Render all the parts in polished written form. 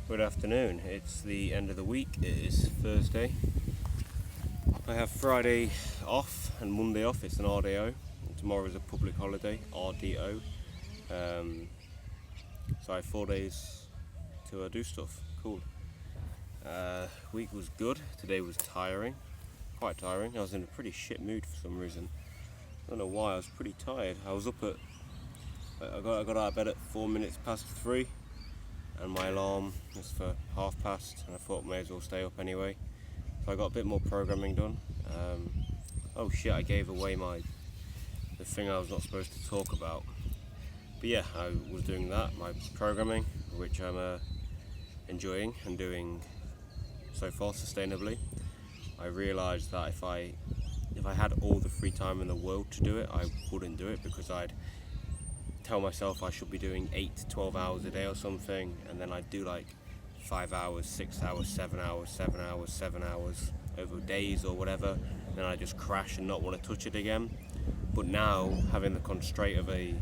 Good afternoon. It's the end of the week. It is Thursday. I have Friday off and Monday off. It's an RDO. Tomorrow is a public holiday, RDO. So I have 4 days to do stuff. Cool. Week was good. Today was tiring. Quite tiring. I was in a pretty shit mood for some reason. I don't know why. I was pretty tired. I was up at... I got out of bed at 4 minutes past 3. And my alarm was for past, and I thought I may as well stay up anyway. So I got a bit more programming done. Oh shit, I gave away the thing I was not supposed to talk about. But yeah, I was doing that, my programming, which I'm enjoying and doing so far sustainably. I realised that if I had all the free time in the world to do it, I wouldn't do it, because I'd tell myself I should be doing 8 to 12 hours a day or something, and then I'd do like 5 hours, 6 hours, 7 hours, 7 hours, 7 hours over days or whatever, then I just crash and not want to touch it again. But now, having the constraint of a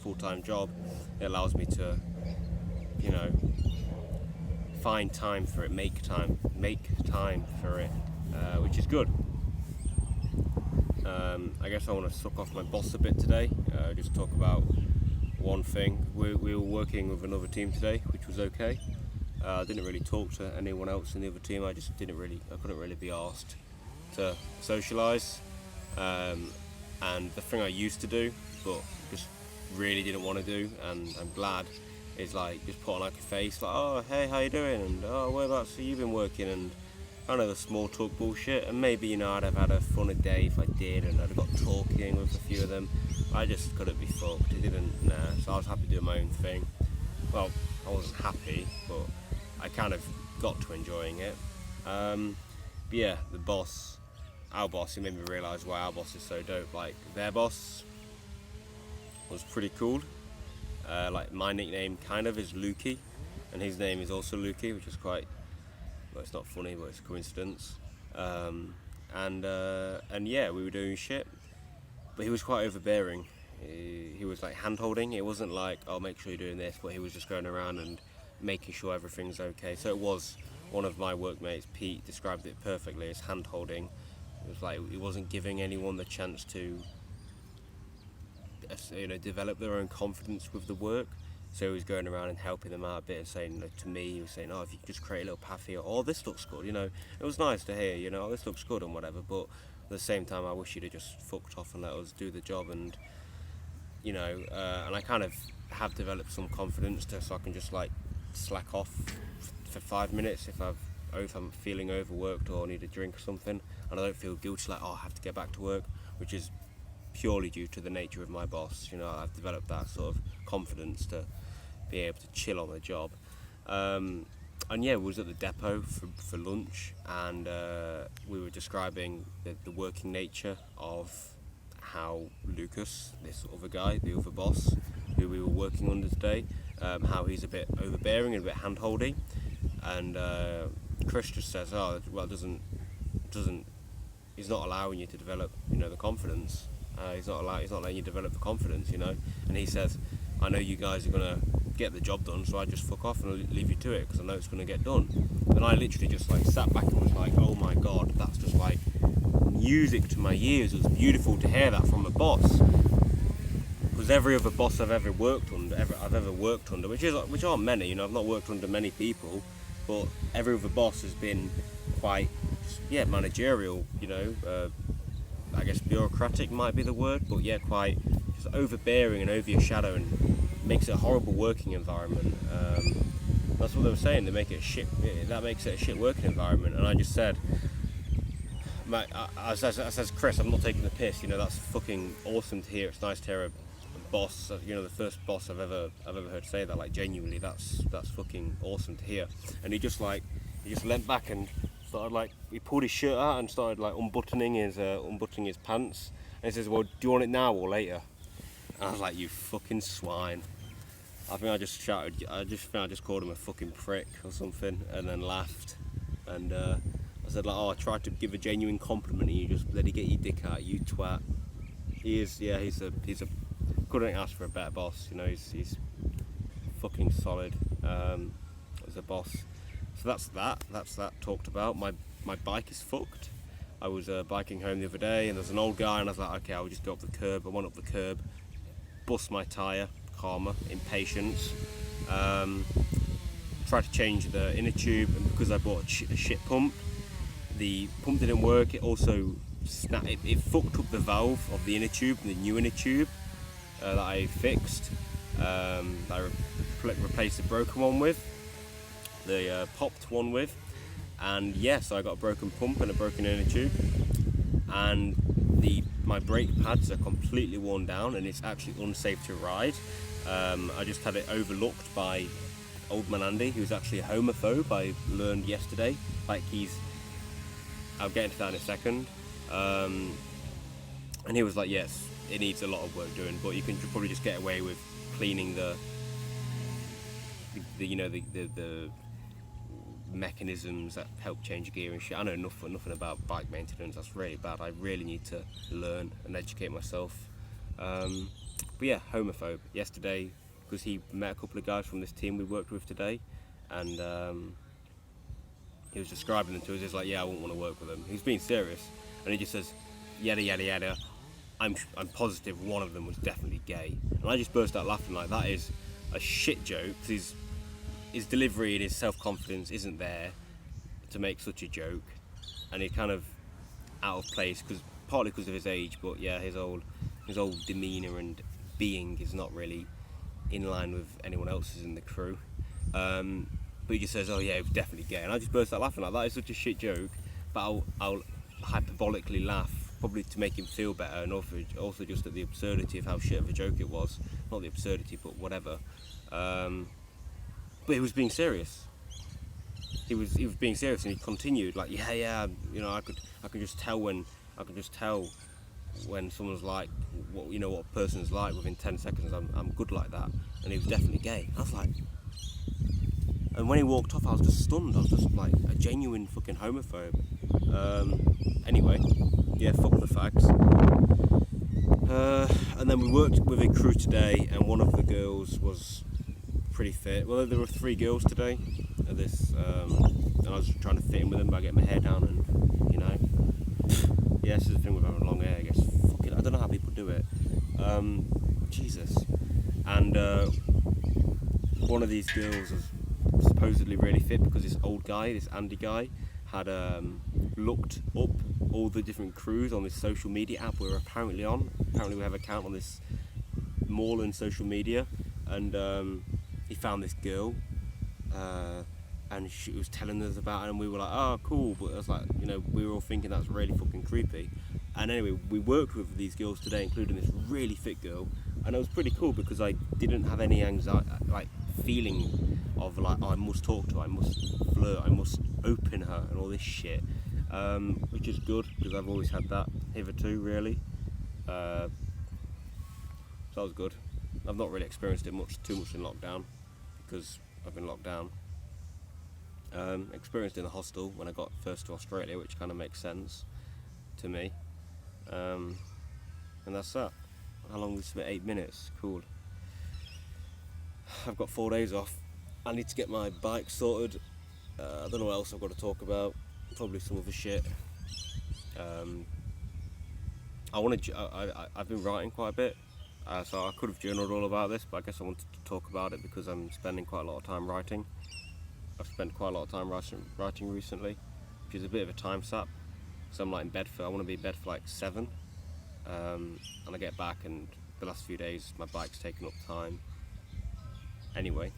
full-time job, it allows me to, find time for it, make time for it, which is good. I guess I want to suck off my boss a bit today, just talk about one thing. We were working with another team today, which was okay. I didn't really talk to anyone else in the other team. I couldn't really be asked to socialise. And the thing I used to do, but just really didn't want to do, and I'm glad, is like just put on like a face, like, oh hey, how you doing, and oh whereabouts have you been working, and I know the small talk bullshit, and maybe I'd have had a funner day if I did, and I'd have got talking with a few of them. I just couldn't be fucked. It didn't, so I was happy doing my own thing. Well, I wasn't happy, but I kind of got to enjoying it. But yeah, our boss, he made me realise why our boss is so dope. Like, their boss was pretty cool. Like, my nickname kind of is Lukey, and his name is also Lukey, which is quite... Well, it's not funny, but it's a coincidence. And yeah, we were doing shit, but he was quite overbearing. He was like hand-holding. It wasn't like, oh, make sure you're doing this, but he was just going around and making sure everything's okay. So it was, one of my workmates, Pete, described it perfectly as hand-holding. It was like he wasn't giving anyone the chance to develop their own confidence with the work. So he was going around and helping them out a bit, and saying, to me, he was saying, oh, if you could just create a little path here, oh, this looks good, it was nice to hear, oh, this looks good and whatever, but at the same time, I wish he'd have just fucked off and let us do the job, and, and I kind of have developed some confidence so I can just, like, slack off for 5 minutes if I'm feeling overworked or need a drink or something, and I don't feel guilty, like, oh, I have to get back to work, which is purely due to the nature of my boss. I've developed that sort of confidence to be able to chill on the job. And yeah, we was at the depot for lunch, and we were describing the working nature of how Lucas, this other guy, the other boss, who we were working under today, how he's a bit overbearing and a bit hand-holdy, and Chris just says, oh, well, he's not allowing you to develop, the confidence. He's not letting you develop the confidence, And he says, I know you guys are gonna get the job done, so I just fuck off and leave you to it because I know it's gonna get done. And I literally just like sat back and was like, oh my god, that's just like music to my ears. It was beautiful to hear that from a boss. Because every other boss I've ever worked under, which aren't many, I've not worked under many people, but every other boss has been quite, managerial, I guess bureaucratic might be the word, but yeah, quite just overbearing and over your shadow, and makes it a horrible working environment. That's what they were saying. They make it a shit. That makes it a shit working environment. And I just said, I says, Chris, I'm not taking the piss. That's fucking awesome to hear. It's nice to hear a boss. The first boss I've ever heard say that. Like, genuinely, that's fucking awesome to hear. And he just leant back and started, like, he pulled his shirt out and started, like, unbuttoning his pants, and he says, well, do you want it now or later? And I was like, you fucking swine. I think I just shouted, I just called him a fucking prick or something, and then laughed, and I said, like, oh, I tried to give a genuine compliment and you just let it get your dick out, you twat. He's a couldn't ask for a better boss, he's fucking solid. as a boss. So that's that talked about. My bike is fucked. I was biking home the other day and there's an old guy and I was like, okay, I'll just go up the curb. I went up the curb, bust my tyre, karma, impatience. Tried to change the inner tube, and because I bought a shit pump, the pump didn't work. It also it fucked up the valve of the inner tube, the new inner tube that I fixed. I replaced the broken one with, the popped one with, and yes, I got a broken pump and a broken inner tube, and my brake pads are completely worn down and it's actually unsafe to ride. I just had it overlooked by old man Andy, who's actually a homophobe. I learned yesterday. Like I'll get into that in a second. And he was like, yes, it needs a lot of work doing, but you can probably just get away with cleaning the mechanisms that help change gear and shit. I know nothing about bike maintenance. That's really bad. I really need to learn and educate myself. But yeah, homophobe. Yesterday, because he met a couple of guys from this team we worked with today, and he was describing them to us. He's like, yeah, I wouldn't want to work with them. He's being serious, and he just says, yada yada yada. I'm positive one of them was definitely gay, and I just burst out laughing like that is a shit joke. Because his delivery and his self-confidence isn't there to make such a joke, and he's kind of out of place partly because of his age, but yeah, his old demeanour and being is not really in line with anyone else's in the crew. But he just says, oh yeah, he was definitely gay, and I just burst out laughing like that is such a shit joke, but I'll hyperbolically laugh, probably to make him feel better, and also just at the absurdity of how shit of a joke it was. Not the absurdity, but whatever. But he was being serious. He was being serious, and he continued like, yeah, you know, I can just tell when someone's like, what a person's like within 10 seconds. I'm good like that, and he was definitely gay. I was like, and when he walked off, I was just stunned. I was just like a genuine fucking homophobe. Anyway, yeah, fuck the fags. And then we worked with a crew today, and one of the girls was pretty fit. Well, there were 3 girls today at this, and I was trying to fit in with them by getting my hair down, and yeah, this is the thing with having long hair, I guess. Fucking, I don't know how people do it. Jesus. And one of these girls was supposedly really fit because this old guy, this Andy guy, had looked up all the different crews on this social media app we're apparently on. Apparently we have an account on this Moreland social media, and he found this girl, and she was telling us about it, and we were like, oh cool, but I was like, we were all thinking that's really fucking creepy. And anyway, we worked with these girls today, including this really fit girl, and it was pretty cool because I didn't have any anxiety, like feeling of like, oh, I must talk to her, I must flirt, I must open her and all this shit, which is good because I've always had that hitherto, really. So that was good. I've not really experienced it too much in lockdown because I've been locked down. Experienced in a hostel when I got first to Australia, which kind of makes sense to me. And that's that. How long we spent? 8 minutes. Cool. I've got 4 days off. I need to get my bike sorted. I don't know what else I've got to talk about. Probably some other shit. I've been writing quite a bit, so I could have journaled all about this, but I guess I wanted to talk about it because I'm spending quite a lot of time writing. I've spent quite a lot of time writing recently, which is a bit of a time sap. So I'm like in bed I want to be in bed for like 7, and I get back, and the last few days my bike's taken up time. Anyway,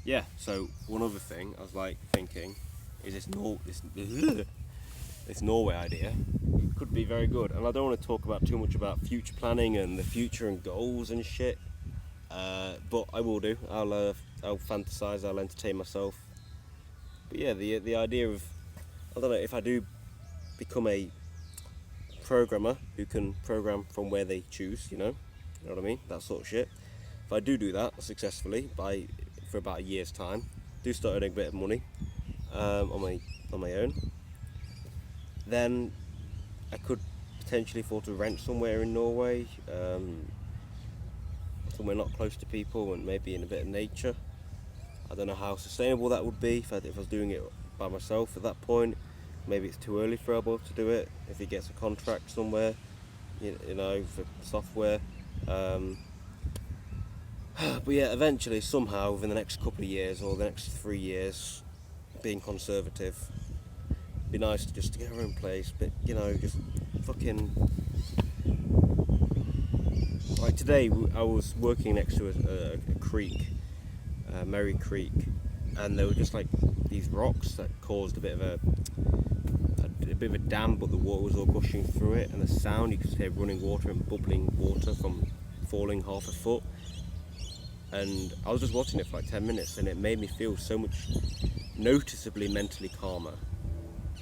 yeah. So one other thing I was like thinking is this Norway idea could be very good, and I don't want to talk about too much about future planning and the future and goals and shit. But I will do. I'll fantasize. I'll entertain myself. But yeah, the idea of, I don't know, if I do become a programmer who can program from where they choose, you know what I mean, that sort of shit. If I do that successfully for about a year's time, do start earning a bit of money on my own, then I could potentially afford to rent somewhere in Norway. somewhere not close to people and maybe in a bit of nature. I don't know how sustainable that would be if I was doing it by myself at that point. Maybe it's too early for Elbow to do it if he gets a contract somewhere, you know, for software. But yeah, eventually, somehow, within the next couple of years or the next 3 years, being conservative, it'd be nice to just get our own place, but you know, just fucking. Like today, I was working next to a creek, Merry Creek, and there were just like these rocks that caused a bit of a dam, but the water was all gushing through it, and the sound, you could hear running water and bubbling water from falling half a foot. And I was just watching it for like 10 minutes, and it made me feel so much noticeably mentally calmer,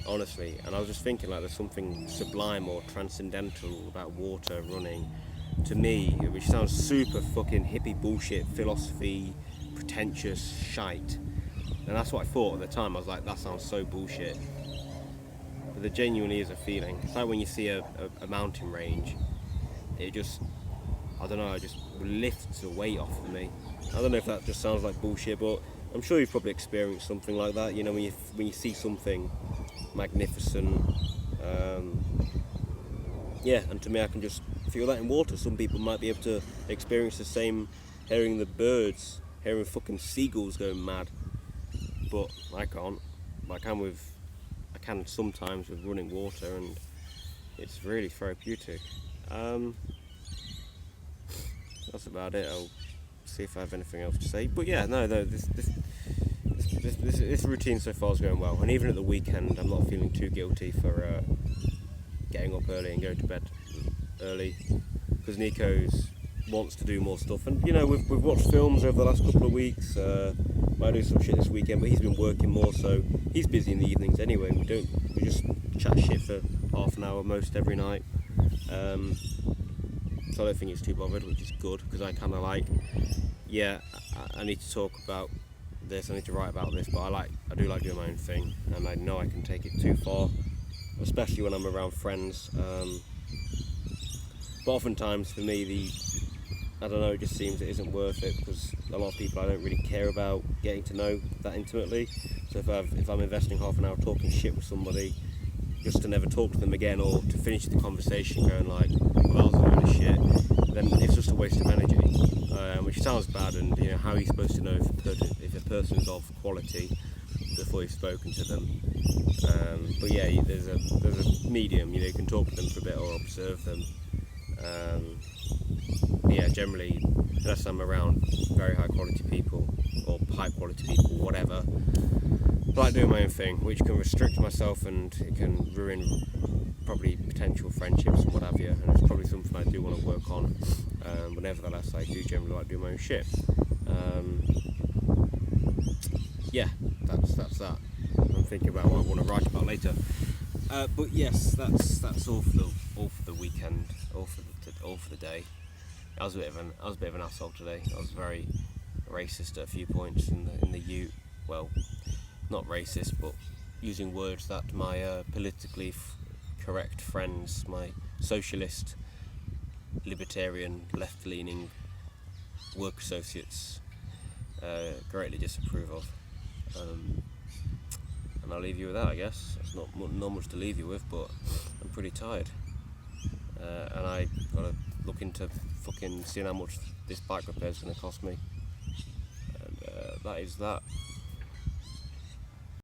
honestly. And I was just thinking, like, there's something sublime or transcendental about water running, to me, which sounds super fucking hippie bullshit, philosophy, pretentious shite. And that's what I thought at the time. I was like, that sounds so bullshit. But there genuinely is a feeling. It's like when you see a mountain range, it just, I don't know, it just lifts the weight off of me. I don't know if that just sounds like bullshit, but I'm sure you've probably experienced something like that. You know, when you see something magnificent, yeah. And to me, I can just feel that in water. Some people might be able to experience the same, hearing the birds, hearing fucking seagulls going mad, but I can't. I can sometimes with running water, and it's really therapeutic. That's about it. I'll see if I have anything else to say. But yeah, no, this routine so far is going well. And even at the weekend, I'm not feeling too guilty for getting up early and going to bed early, because Nico's wants to do more stuff. And you know, we've watched films over the last couple of weeks. Might do some shit this weekend, but he's been working more, so he's busy in the evenings anyway. We just chat shit for half an hour most every night. So I don't think he's too bothered, which is good, because I kind of like, yeah, I need to talk about this, I need to write about this, but I do like doing my own thing, and I know I can take it too far, especially when I'm around friends. But oftentimes for me, I don't know, it just seems it isn't worth it, because a lot of people I don't really care about getting to know that intimately. So if I'm investing half an hour talking shit with somebody, just to never talk to them again, or to finish the conversation going like, well, that was a load of shit, then it's just a waste of energy, which sounds bad. And you know, how are you supposed to know if a person's of quality before you've spoken to them? But yeah, there's a medium. You know, you can talk to them for a bit or observe them. Yeah, generally, unless I'm around very high quality people or high quality people, whatever, I like doing my own thing, which can restrict myself and it can ruin probably potential friendships and what have you. And it's probably something I do want to work on. But nevertheless, I do generally like doing my own shit. Yeah, that's that. I'm thinking about what I want to write about later. But yes, that's all for the weekend, all for the day. I was a bit of an asshole today. I was very racist at a few points in the Ute. Well, not racist, but using words that my politically correct friends, my socialist, libertarian, left-leaning work associates greatly disapprove of. And I'll leave you with that, I guess. It's not much to leave you with, but I'm pretty tired. And I gotta look into fucking seeing how much this bike repair is gonna cost me. And that is that.